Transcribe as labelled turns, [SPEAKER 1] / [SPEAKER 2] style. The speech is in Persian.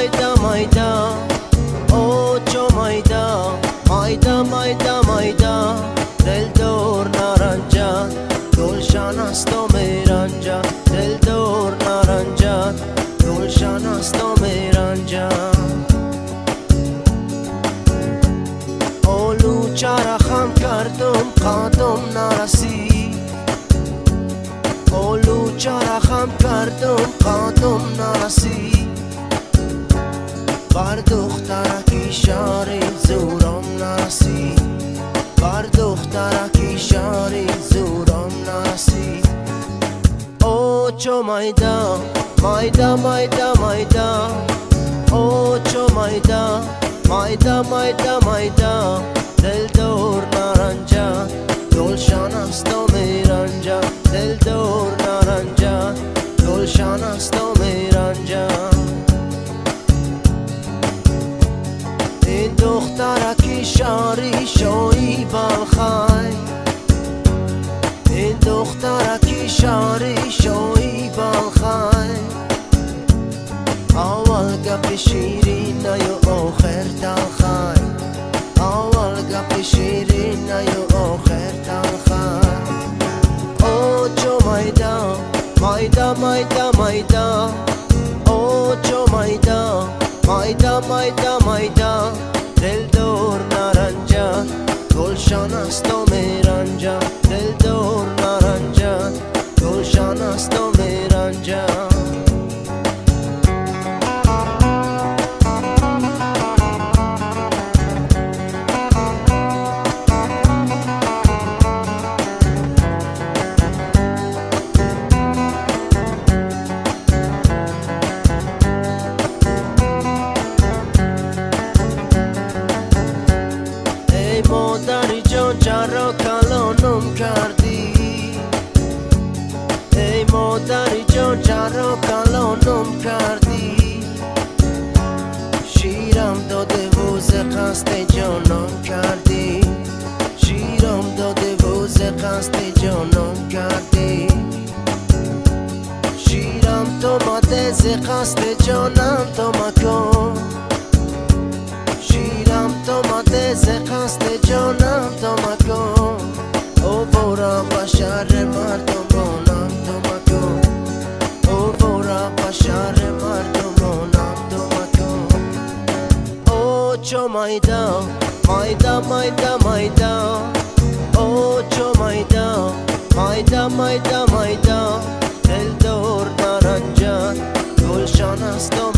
[SPEAKER 1] mayda mayda ocho mayda mayda mayda mayda del dor naranja gulshan ast o meranja del dor naranja gulshan ast o meranja olو چرخم کردم قدم نرسید olو چرخم کردم قدم نرسید بر دخترکی شاری زورم نرسید بر دخترکی شاری زورم نرسید اوچو مایدا مایدا مایدا مایدا اوچو مایدا مایدا مایدا مایدا دل دور نارنجا گلشن است و میرنجا دل دور نارنجا گلشن است و میرنجا این دخترکی شاری شوی بالخای این دخترکی شاری شوی بالخای اول گپ شیرین و آخر تلخای اول گپ شیرین و آخر تلخای اوچو مایدا مایدا مایدا مایدا اوچو مایدا مایدا مایدا مایدا دل دور نارنجا گلشن است و میرنجا دل دور نارنجا گلشن است و میرنجا مادری جان چرا کلانم کردی ای مادری جان چرا کلانم کردی شیرم داده و ز قصد جانم کردی شیرم داده و ز قصد جانم کردی شیرم تو ماده ز قصد جانم تو مکن شیرم تو ماده ز قصد جانم تو مکن او بورا بشر مردمانم تو مکن او بورا بشر مردمانم تو مکن اوچو مایدا مایدا مایدا مایدا اوچو مایدا مایدا مایدا مایدا دل دور نارنجا گلشن است و